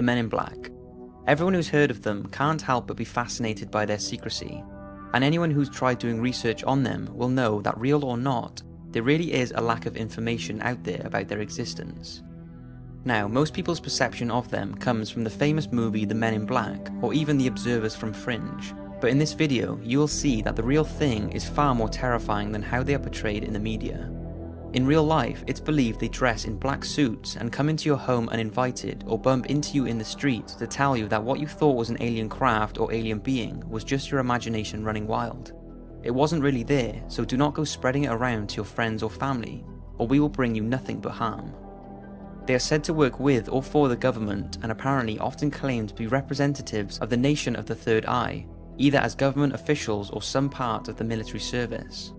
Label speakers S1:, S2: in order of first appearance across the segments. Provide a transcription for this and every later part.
S1: the Men in Black. Everyone who's heard of them can't help but be fascinated by their secrecy, and anyone who's tried doing research on them will know that, real or not, there really is a lack of information out there about their existence. Now, most people's perception of them comes from the famous movie The Men in Black, or even the observers from Fringe, but in this video you will see that the real thing is far more terrifying than how they are portrayed in the media. In real life, it's believed they dress in black suits and come into your home uninvited, or bump into you in the street to tell you that what you thought was an alien craft or alien being was just your imagination running wild. It wasn't really there, so do not go spreading it around to your friends or family, or we will bring you nothing but harm. They are said to work with or for the government, and apparently often claim to be representatives of the Nation of the Third Eye, either as government officials or some part of the military service.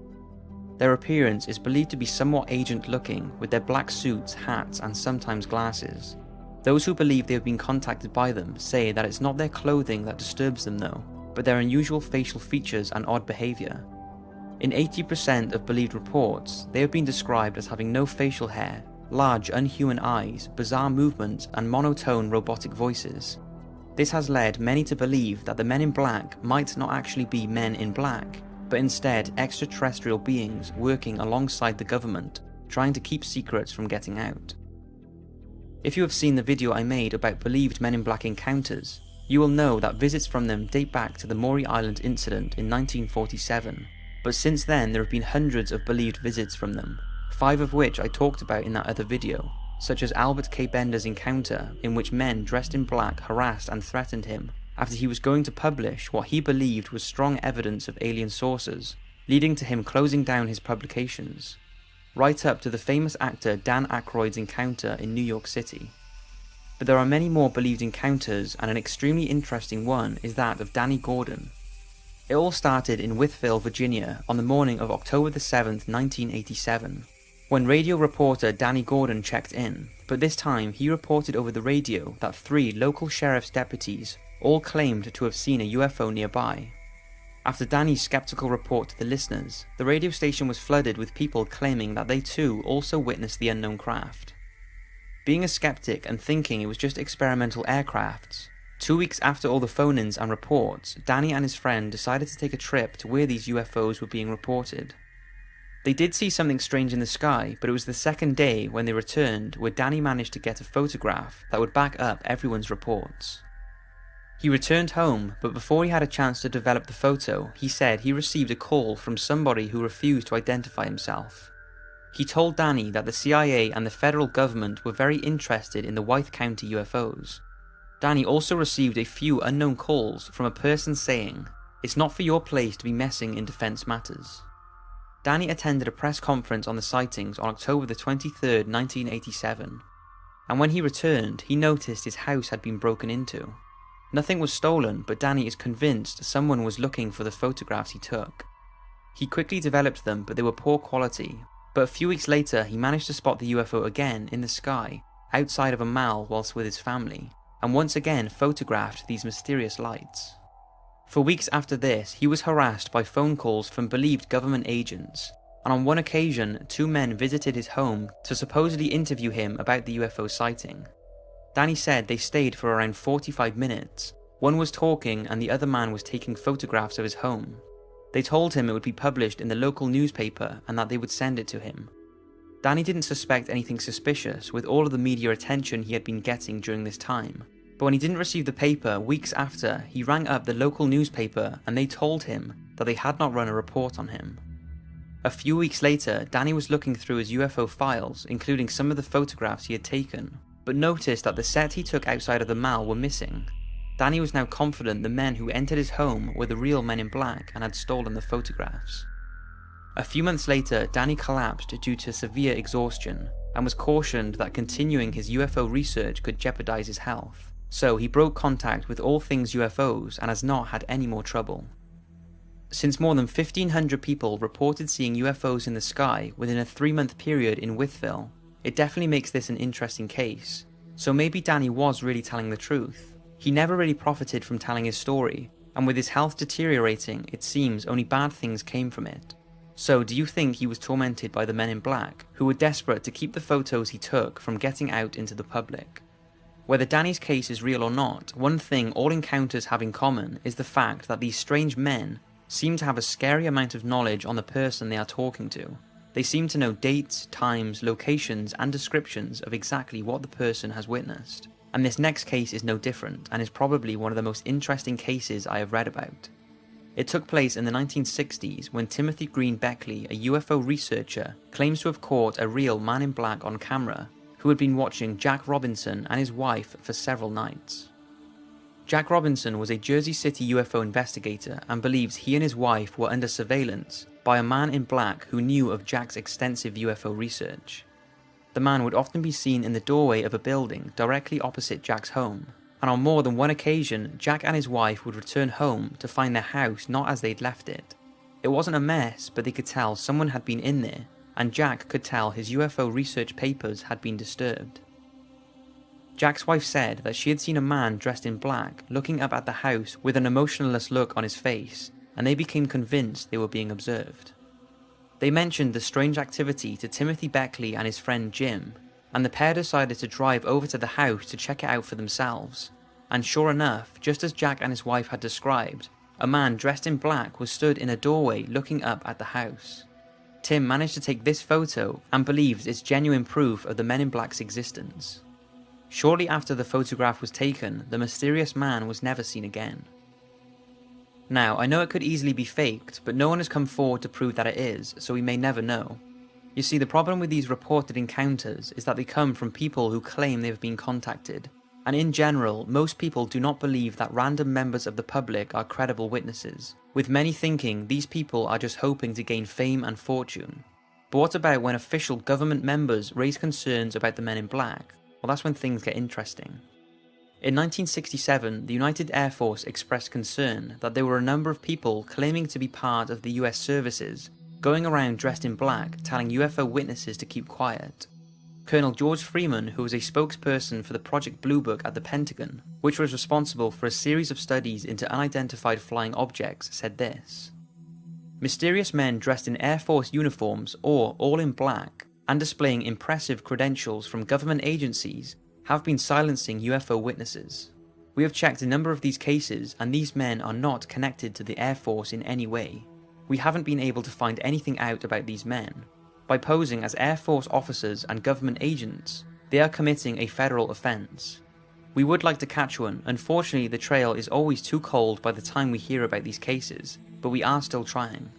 S1: Their appearance is believed to be somewhat agent-looking, with their black suits, hats, and sometimes glasses. Those who believe they have been contacted by them say that it's not their clothing that disturbs them though, but their unusual facial features and odd behaviour. In 80% of believed reports, they have been described as having no facial hair, large unhuman eyes, bizarre movements, and monotone robotic voices. This has led many to believe that the Men in Black might not actually be men in black, but instead extraterrestrial beings working alongside the government, trying to keep secrets from getting out. If you have seen the video I made about believed Men in Black encounters, you will know that visits from them date back to the Maury Island incident in 1947, but since then there have been hundreds of believed visits from them, 5 of which I talked about in that other video, such as Albert K. Bender's encounter in which men dressed in black harassed and threatened him after he was going to publish what he believed was strong evidence of alien sources, leading to him closing down his publications, right up to the famous actor Dan Aykroyd's encounter in New York City. But there are many more believed encounters, and an extremely interesting one is that of Danny Gordon. It all started in Wytheville, Virginia on the morning of October the 7th, 1987, when radio reporter Danny Gordon checked in, but this time he reported over the radio that 3 local sheriff's deputies all claimed to have seen a UFO nearby. After Danny's skeptical report to the listeners, the radio station was flooded with people claiming that they too also witnessed the unknown craft. Being a skeptic and thinking it was just experimental aircrafts, 2 weeks after all the phone-ins and reports, Danny and his friend decided to take a trip to where these UFOs were being reported. They did see something strange in the sky, but it was the second day when they returned where Danny managed to get a photograph that would back up everyone's reports. He returned home, but before he had a chance to develop the photo, he said he received a call from somebody who refused to identify himself. He told Danny that the CIA and the federal government were very interested in the Wythe County UFOs. Danny also received a few unknown calls from a person saying, "It's not for your place to be messing in defense matters." Danny attended a press conference on the sightings on October the 23rd, 1987, and when he returned, he noticed his house had been broken into. Nothing was stolen, but Danny is convinced someone was looking for the photographs he took. He quickly developed them, but they were poor quality, but a few weeks later he managed to spot the UFO again in the sky, outside of a mall whilst with his family, and once again photographed these mysterious lights. For weeks after this, he was harassed by phone calls from believed government agents, and on one occasion 2 men visited his home to supposedly interview him about the UFO sighting. Danny said they stayed for around 45 minutes. One was talking and the other man was taking photographs of his home. They told him it would be published in the local newspaper and that they would send it to him. Danny didn't suspect anything suspicious with all of the media attention he had been getting during this time, but when he didn't receive the paper weeks after, he rang up the local newspaper and they told him that they had not run a report on him. A few weeks later, Danny was looking through his UFO files, including some of the photographs he had taken, but noticed that the set he took outside of the mall were missing. Danny was now confident the men who entered his home were the real Men in Black and had stolen the photographs. A few months later, Danny collapsed due to severe exhaustion and was cautioned that continuing his UFO research could jeopardize his health, so he broke contact with all things UFOs and has not had any more trouble. Since more than 1,500 people reported seeing UFOs in the sky within a 3-month period in Wytheville, it definitely makes this an interesting case. So maybe Danny was really telling the truth. He never really profited from telling his story, and with his health deteriorating, it seems only bad things came from it. So do you think he was tormented by the Men in Black, who were desperate to keep the photos he took from getting out into the public? Whether Danny's case is real or not, one thing all encounters have in common is the fact that these strange men seem to have a scary amount of knowledge on the person they are talking to. They seem to know dates, times, locations, and descriptions of exactly what the person has witnessed. And this next case is no different, and is probably one of the most interesting cases I have read about. It took place in the 1960s when Timothy Green Beckley, a UFO researcher, claims to have caught a real man in black on camera who had been watching Jack Robinson and his wife for several nights. Jack Robinson was a Jersey City UFO investigator and believes he and his wife were under surveillance by a man in black who knew of Jack's extensive UFO research. The man would often be seen in the doorway of a building directly opposite Jack's home, and on more than one occasion, Jack and his wife would return home to find their house not as they'd left it. It wasn't a mess, but they could tell someone had been in there, and Jack could tell his UFO research papers had been disturbed. Jack's wife said that she had seen a man dressed in black looking up at the house with an emotionless look on his face, and they became convinced they were being observed. They mentioned the strange activity to Timothy Beckley and his friend Jim, and the pair decided to drive over to the house to check it out for themselves. And sure enough, just as Jack and his wife had described, a man dressed in black was stood in a doorway looking up at the house. Tim managed to take this photo and believes it's genuine proof of the Men in Black's existence. Shortly after the photograph was taken, the mysterious man was never seen again. Now, I know it could easily be faked, but no one has come forward to prove that it is, so we may never know. You see, the problem with these reported encounters is that they come from people who claim they have been contacted, and in general, most people do not believe that random members of the public are credible witnesses, with many thinking these people are just hoping to gain fame and fortune. But what about when official government members raise concerns about the Men in Black? Well, that's when things get interesting. In 1967, the United Air Force expressed concern that there were a number of people claiming to be part of the US services, going around dressed in black, telling UFO witnesses to keep quiet. Colonel George Freeman, who was a spokesperson for the Project Blue Book at the Pentagon, which was responsible for a series of studies into unidentified flying objects, said this: "Mysterious men dressed in Air Force uniforms or all in black, and displaying impressive credentials from government agencies, have been silencing UFO witnesses. We have checked a number of these cases, and these men are not connected to the Air Force in any way. We haven't been able to find anything out about these men. By posing as Air Force officers and government agents, they are committing a federal offense. We would like to catch one. Unfortunately, the trail is always too cold by the time we hear about these cases, but we are still trying."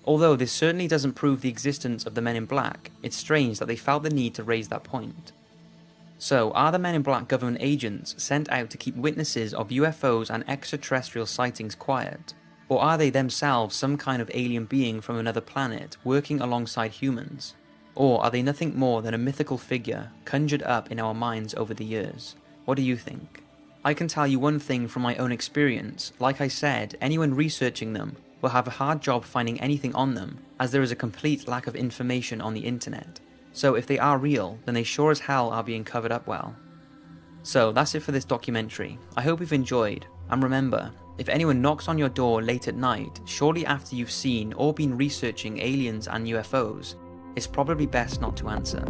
S1: Although this certainly doesn't prove the existence of the Men in Black, it's strange that they felt the need to raise that point. So, are the Men in Black government agents sent out to keep witnesses of UFOs and extraterrestrial sightings quiet? Or are they themselves some kind of alien being from another planet working alongside humans? Or are they nothing more than a mythical figure conjured up in our minds over the years? What do you think? I can tell you one thing from my own experience. Like I said, anyone researching them will have a hard job finding anything on them, as there is a complete lack of information on the internet. So if they are real, then they sure as hell are being covered up well. So that's it for this documentary. I hope you've enjoyed, and remember, if anyone knocks on your door late at night, shortly after you've seen or been researching aliens and UFOs, it's probably best not to answer.